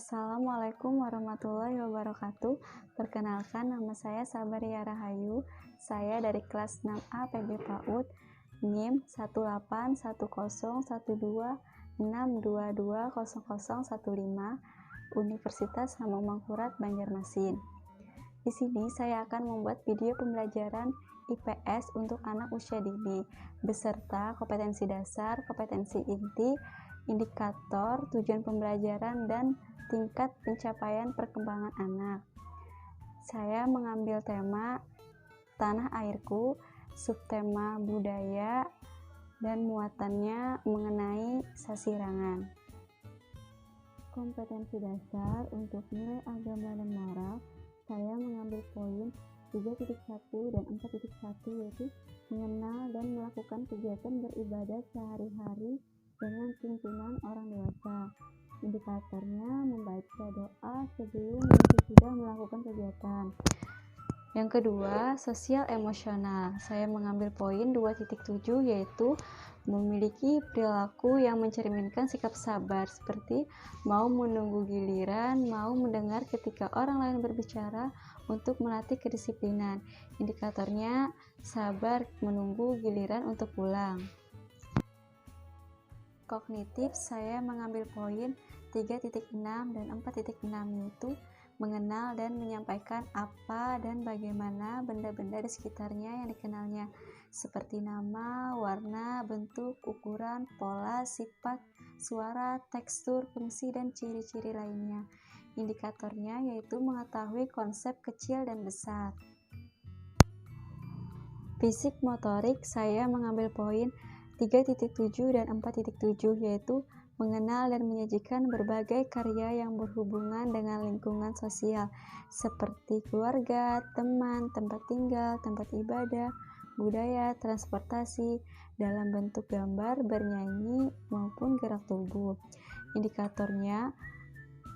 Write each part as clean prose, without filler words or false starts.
Assalamualaikum warahmatullahi wabarakatuh. Perkenalkan, nama saya Sabaria Rahayu. Saya dari kelas 6A PB PAUD, NIM 1811262600015, Universitas Hamam Mangkurat, Banjarmasin. Di sini saya akan membuat video pembelajaran IPS untuk anak usia dini, beserta kompetensi dasar, kompetensi inti, indikator, tujuan pembelajaran, dan tingkat pencapaian perkembangan anak. Saya mengambil tema Tanah Airku, subtema budaya, dan muatannya mengenai sasirangan. Kompetensi dasar untuk nilai agama dan moral, saya mengambil poin 3.1 dan 4.1, yaitu mengenal dan melakukan kegiatan beribadah sehari-hari dengan tuntunan orang dewasa. Indikatornya membaca doa sebelum dan sesudah melakukan kegiatan. Yang kedua, sosial emosional. Saya mengambil poin 2.7, yaitu memiliki perilaku yang mencerminkan sikap sabar, seperti mau menunggu giliran, mau mendengar ketika orang lain berbicara, untuk melatih kedisiplinan. Indikatornya sabar menunggu giliran untuk pulang. Kognitif, saya mengambil poin 3.6 dan 4.6, yaitu mengenal dan menyampaikan apa dan bagaimana benda-benda di sekitarnya yang dikenalnya, seperti nama, warna, bentuk, ukuran, pola, sifat, suara, tekstur, fungsi, dan ciri-ciri lainnya. Indikatornya yaitu mengetahui konsep kecil dan besar. Fisik motorik, saya mengambil poin 3.7 dan 4.7, yaitu mengenal dan menyajikan berbagai karya yang berhubungan dengan lingkungan sosial, seperti keluarga, teman, tempat tinggal, tempat ibadah, budaya, transportasi, dalam bentuk gambar, bernyanyi, maupun gerak tubuh. Indikatornya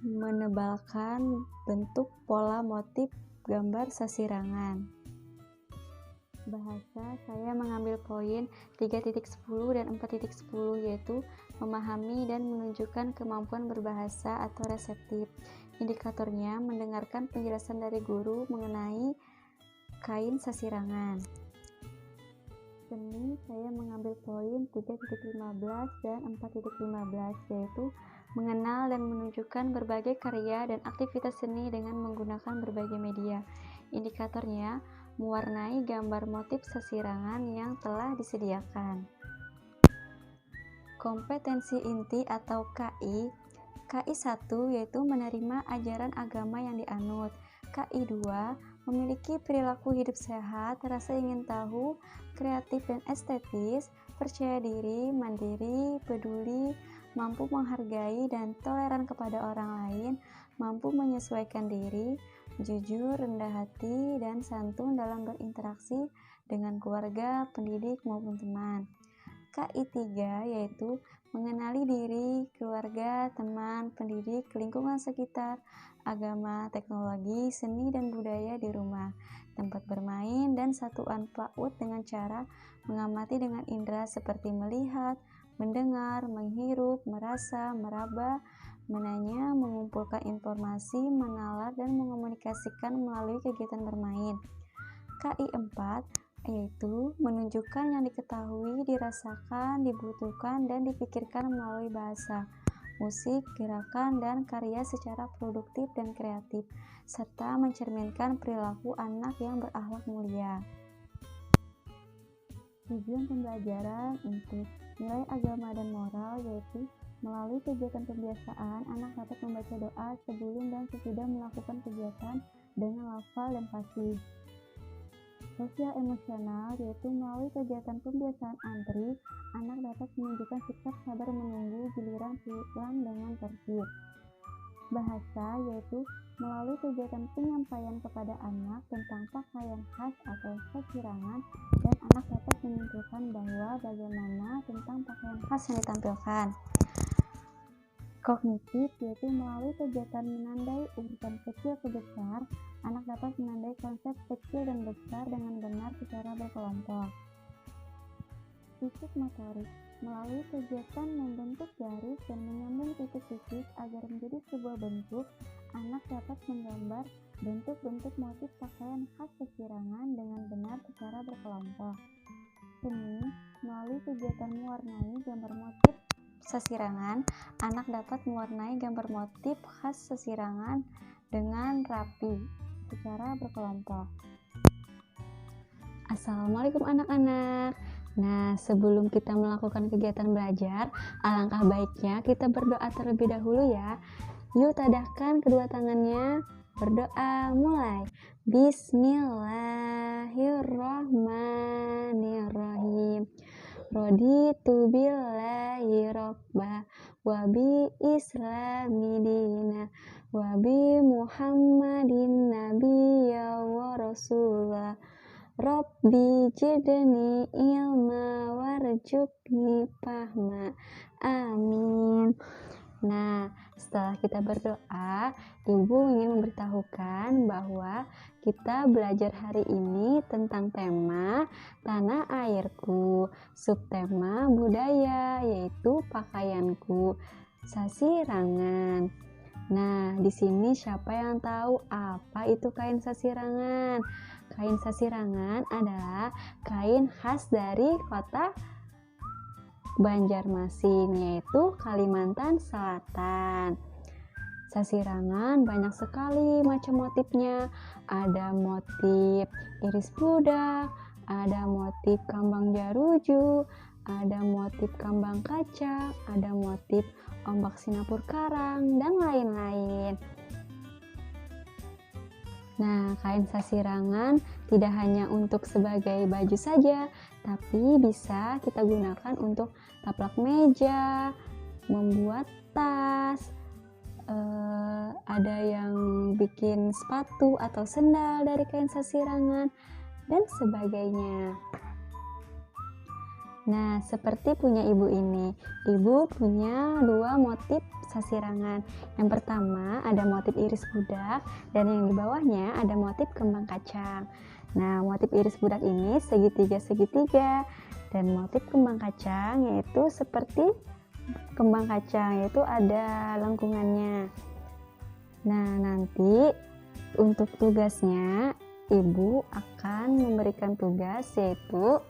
menebalkan bentuk, pola, motif, gambar sasirangan. Bahasa, saya mengambil poin 3.10 dan 4.10, yaitu memahami dan menunjukkan kemampuan berbahasa atau reseptif. Indikatornya mendengarkan penjelasan dari guru mengenai kain sasirangan. Seni, saya mengambil poin 3.15 dan 4.15, yaitu mengenal dan menunjukkan berbagai karya dan aktivitas seni dengan menggunakan berbagai media. Indikatornya mewarnai gambar motif sasirangan yang telah disediakan. Kompetensi inti atau KI. KI 1 yaitu menerima ajaran agama yang dianut. KI 2 memiliki perilaku hidup sehat, rasa ingin tahu, kreatif dan estetis, percaya diri, mandiri, peduli, mampu menghargai dan toleran kepada orang lain, mampu menyesuaikan diri, jujur, rendah hati, dan santun dalam berinteraksi dengan keluarga, pendidik, maupun teman. KI 3 yaitu mengenali diri, keluarga, teman, pendidik, lingkungan sekitar, agama, teknologi, seni dan budaya di rumah, tempat bermain, dan satuan PAUD dengan cara mengamati dengan indera seperti melihat, mendengar, menghirup, merasa, meraba, menanya, mengumpulkan informasi, menalar, dan mengomunikasikan melalui kegiatan bermain. KI 4 yaitu menunjukkan yang diketahui, dirasakan, dibutuhkan, dan dipikirkan melalui bahasa, musik, gerakan, dan karya secara produktif dan kreatif, serta mencerminkan perilaku anak yang berakhlak mulia. Tujuan pembelajaran untuk nilai agama dan moral, yaitu melalui kegiatan pembiasaan, anak dapat membaca doa sebelum dan sesudah melakukan kegiatan dengan lafal dan fasih. Sosial emosional, yaitu melalui kegiatan pembiasaan antri, anak dapat menunjukkan sikap sabar menunggu giliran pulang dengan tertib. Bahasa, yaitu melalui kegiatan penyampaian kepada anak tentang pakaian khas atau sasirangan, dan anak dapat menyimpulkan bahwa bagaimana tentang pakaian khas yang ditampilkan. Kognitif, yaitu melalui kegiatan menandai urutan kecil ke besar, anak dapat menandai konsep kecil dan besar dengan benar secara berkelompok. Fisik motorik, Melalui kegiatan membentuk garis dan menyambung titik-titik agar menjadi sebuah bentuk, anak dapat menggambar bentuk-bentuk motif pakaian khas sesirangan dengan benar secara berkelompok. Seni, melalui kegiatan mewarnai gambar motif sesirangan, anak dapat mewarnai gambar motif khas sesirangan dengan rapi secara berkelompok. Assalamualaikum anak-anak. Nah, sebelum kita melakukan kegiatan belajar, alangkah baiknya kita berdoa terlebih dahulu ya. Yuk tadahkan kedua tangannya, berdoa mulai. Bismillahirrahmanirrahim. Raditu billahi robba wa bi islami dina wa bi muhammadin nabiyya wa rasulah. Rabbi jidni ilma warjukni fahma. Amin. Nah, setelah kita berdoa, Ibu ingin memberitahukan bahwa kita belajar hari ini tentang tema tanah airku, subtema budaya, yaitu pakaianku, sasirangan. Nah, di sini siapa yang tahu apa itu kain sasirangan? Kain sasirangan adalah kain khas dari kota Banjarmasin, yaitu Kalimantan Selatan. Sasirangan banyak sekali macam motifnya. Ada motif iris budak, ada motif kambang jaruju, ada motif kambang kaca, ada motif ombak Singapura karang, dan lain-lain. Nah, kain sasirangan tidak hanya untuk sebagai baju saja, tapi bisa kita gunakan untuk taplak meja, membuat tas, ada yang bikin sepatu atau sendal dari kain sasirangan, dan sebagainya. Nah, seperti punya ibu ini. Ibu punya dua motif sasirangan. Yang pertama ada motif iris budak dan yang di bawahnya ada motif kembang kacang. Nah, motif iris budak ini segitiga-segitiga dan motif kembang kacang yaitu seperti kembang kacang, yaitu ada lengkungannya. Nah, nanti untuk tugasnya ibu akan memberikan tugas yaitu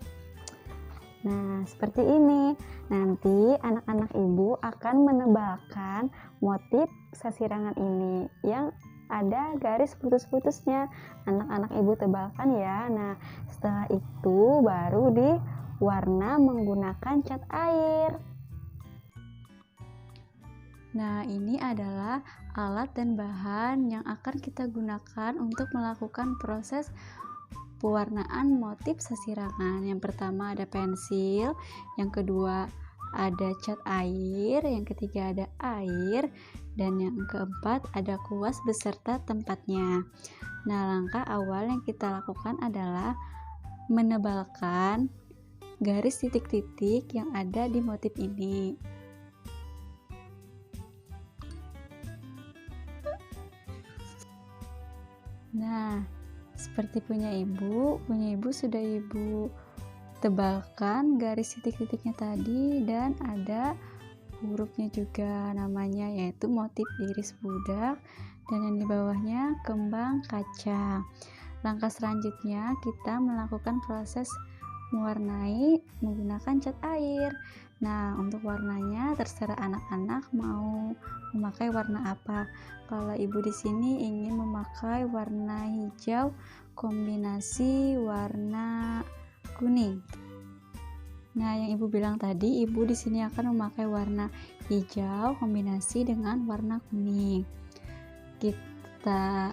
seperti ini. Nanti anak-anak ibu akan menebalkan motif sasirangan ini yang ada garis putus-putusnya. Anak-anak ibu tebalkan ya. Nah, setelah itu baru diwarna menggunakan cat air. Nah, ini adalah alat dan bahan yang akan kita gunakan untuk melakukan proses pewarnaan motif sasirangan. Yang pertama ada pensil, yang kedua ada cat air, yang ketiga ada air, dan yang keempat ada kuas beserta tempatnya. Nah, langkah awal yang kita lakukan adalah menebalkan garis titik-titik yang ada di motif ini. Nah, seperti punya ibu sudah ibu tebalkan garis titik-titiknya tadi, dan ada hurufnya juga namanya, yaitu motif iris budak, dan yang di bawahnya kembang kaca. Langkah selanjutnya kita melakukan proses mewarnai menggunakan cat air. Nah, untuk warnanya terserah anak-anak mau memakai warna apa. Kalau ibu di sini ingin memakai warna hijau kombinasi warna kuning. Nah, yang ibu bilang tadi, ibu di sini akan memakai warna hijau kombinasi dengan warna kuning. Kita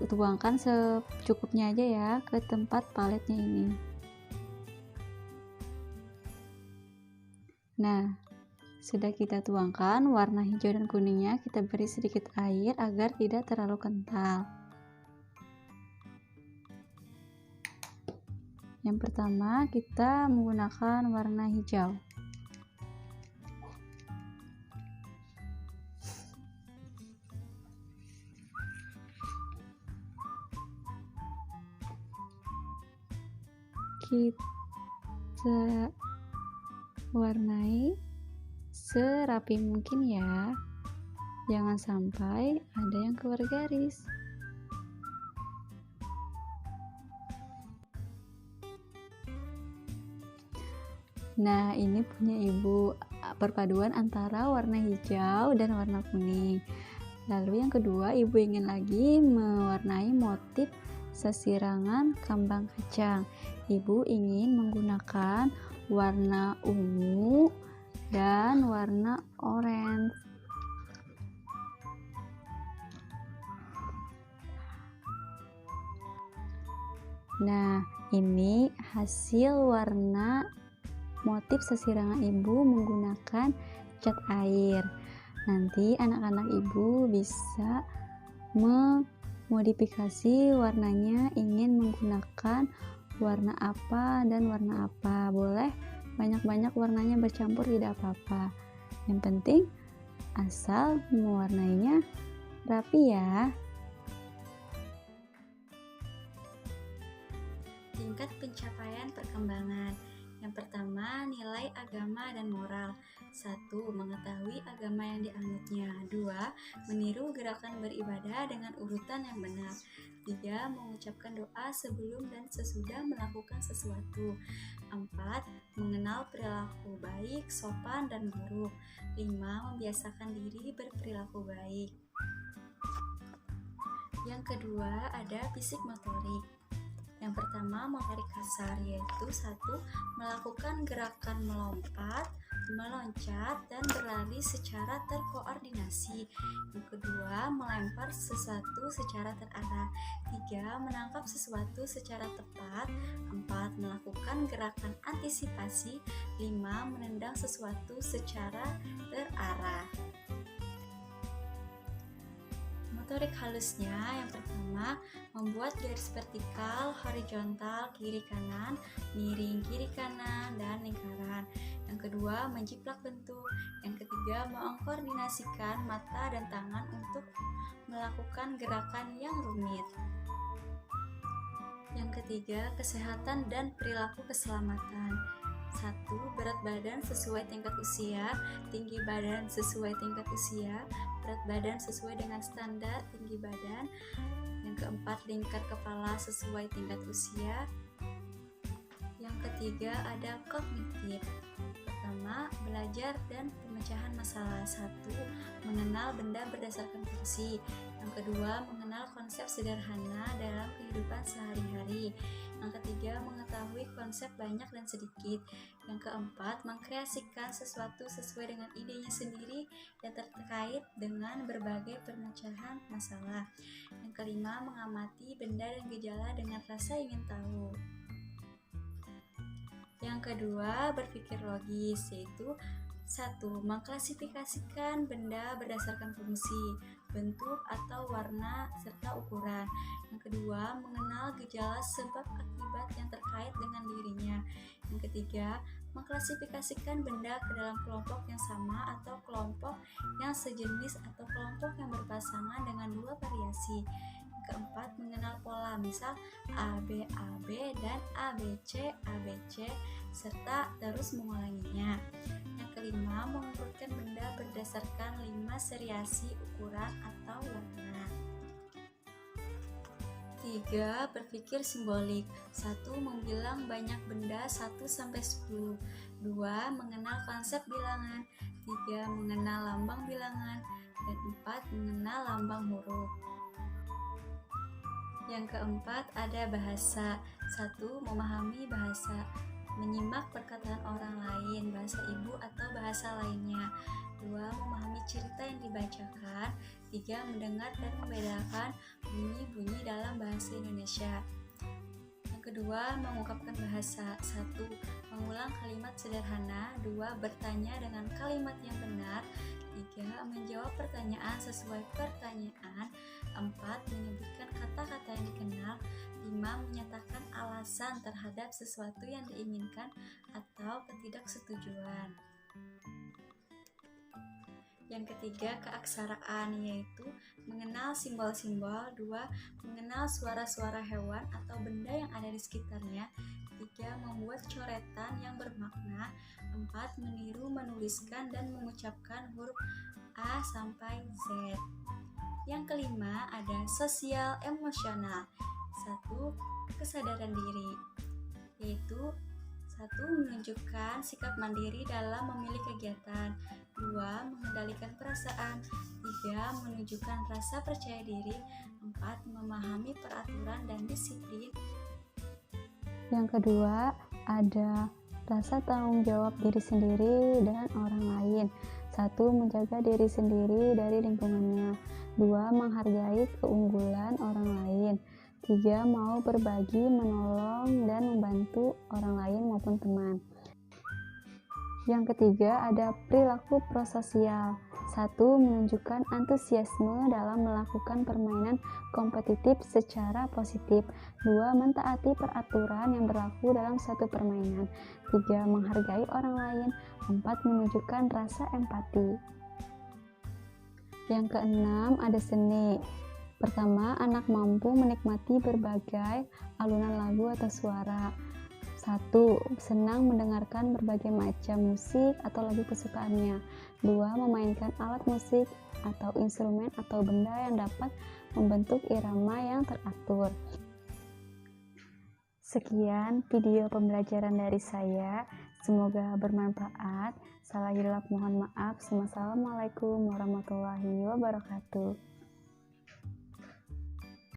tuangkan secukupnya aja ya ke tempat paletnya ini. Nah, sudah kita tuangkan warna hijau dan kuningnya, kita beri sedikit air agar tidak terlalu kental. Yang pertama kita menggunakan warna hijau. Kita Warnai serapi mungkin ya. Jangan sampai ada yang keluar garis. Nah, ini punya ibu, perpaduan antara warna hijau dan warna kuning. Lalu yang kedua, ibu ingin lagi mewarnai motif sesirangan kambang kacang. Ibu ingin menggunakan warna ungu dan warna orange. Nah, ini hasil warna motif sesirangan ibu menggunakan cat air. Nanti anak-anak ibu bisa memodifikasi warnanya, ingin menggunakan warna apa dan warna apa. Boleh banyak-banyak warnanya bercampur, tidak apa-apa. Yang penting asal mewarnainya rapi ya. Tingkat pencapaian perkembangan. Yang pertama, nilai agama dan moral. 1. Mengetahui agama yang dianutnya. 2. Meniru gerakan beribadah dengan urutan yang benar. 3. Mengucapkan doa sebelum dan sesudah melakukan sesuatu. 4. Mengenal perilaku baik, sopan, dan buruk. 5. Membiasakan diri berperilaku baik. Yang kedua, ada fisik motorik. Yang pertama, motorik kasar, yaitu 1. Melakukan gerakan melompat, meloncat, dan berlari secara terkoordinasi. Yang kedua, melempar sesuatu secara terarah. 3. Menangkap sesuatu secara tepat. 4. Melakukan gerakan antisipasi. 5. Menendang sesuatu secara terarah. Motorik halusnya, yang pertama, membuat garis vertikal, horizontal, kiri kanan, miring kiri kanan, dan lingkaran. Yang kedua, menjiplak bentuk. Yang ketiga, mengkoordinasikan mata dan tangan untuk melakukan gerakan yang rumit. Yang ketiga, kesehatan dan perilaku keselamatan. 1. Berat badan sesuai tingkat usia, tinggi badan sesuai tingkat usia, berat badan sesuai dengan standar tinggi badan. Yang keempat, lingkar kepala sesuai tingkat usia. Yang ketiga, ada kognitif. Pertama, belajar dan pemecahan masalah. 1. Mengenal benda berdasarkan fungsi. Yang kedua, mengenal konsep sederhana dalam kehidupan sehari-hari. Yang ketiga, mengetahui konsep banyak dan sedikit. Yang keempat, mengkreasikan sesuatu sesuai dengan idenya sendiri yang terkait dengan berbagai pemecahan masalah. Yang kelima, mengamati benda dan gejala dengan rasa ingin tahu. Yang kedua, berpikir logis, yaitu 1. Mengklasifikasikan benda berdasarkan fungsi, bentuk atau warna serta ukuran. Yang kedua, mengenal gejala sebab akibat yang terkait dengan dirinya. Yang ketiga, mengklasifikasikan benda ke dalam kelompok yang sama atau kelompok yang sejenis atau kelompok yang berpasangan dengan dua variasi. Yang keempat, mengenal pola, misal AB dan ABC serta terus mengulanginya. Yang kelima, mengurutkan benda berdasarkan 5 seriasi ukuran atau warna. 3. Berpikir simbolik. 1. Membilang banyak benda 1-10. 2. Mengenal konsep bilangan. 3. Mengenal lambang bilangan. Dan 4. Mengenal lambang huruf. Yang keempat, ada bahasa. 1. Memahami bahasa, menyimak perkataan orang lain, bahasa ibu atau bahasa lainnya. 2. Memahami cerita yang dibacakan. 3. Mendengar dan membedakan bunyi-bunyi dalam bahasa Indonesia. Yang kedua, mengungkapkan bahasa. 1. Mengulang kalimat sederhana. 2. Bertanya dengan kalimat yang benar. 3. Menjawab pertanyaan sesuai pertanyaan. 4. Menyebutkan kata-kata yang dikenal. 5. Menyatakan alasan terhadap sesuatu yang diinginkan atau ketidaksetujuan. Yang ketiga, keaksaraan, yaitu mengenal simbol-simbol. 2. Mengenal suara-suara hewan atau benda yang ada di sekitarnya. 3. Membuat coretan yang bermakna. 4. Meniru, menuliskan, dan mengucapkan huruf A sampai Z. Yang kelima ada sosial emosional. 1. Kesadaran diri, yaitu 1. Menunjukkan sikap mandiri dalam memilih kegiatan. 2. Mengendalikan perasaan. 3. Menunjukkan rasa percaya diri. 4. Memahami peraturan dan disiplin. Yang kedua ada rasa tanggung jawab diri sendiri dan orang lain. 1. Menjaga diri sendiri dari lingkungannya. 2. Menghargai keunggulan orang lain. 3. Mau berbagi, menolong, dan membantu orang lain maupun teman. Yang ketiga ada perilaku prososial. 1. Menunjukkan antusiasme dalam melakukan permainan kompetitif secara positif. 2. Mentaati peraturan yang berlaku dalam suatu permainan. 3. Menghargai orang lain. 4. Menunjukkan rasa empati. Yang keenam ada seni. Pertama, anak mampu menikmati berbagai alunan lagu atau suara. 1. Senang mendengarkan berbagai macam musik atau lagu kesukaannya. 2. Memainkan alat musik atau instrumen atau benda yang dapat membentuk irama yang teratur. Sekian video pembelajaran dari saya. Semoga bermanfaat. Salah hilap mohon maaf. Wassalamualaikum warahmatullahi wabarakatuh.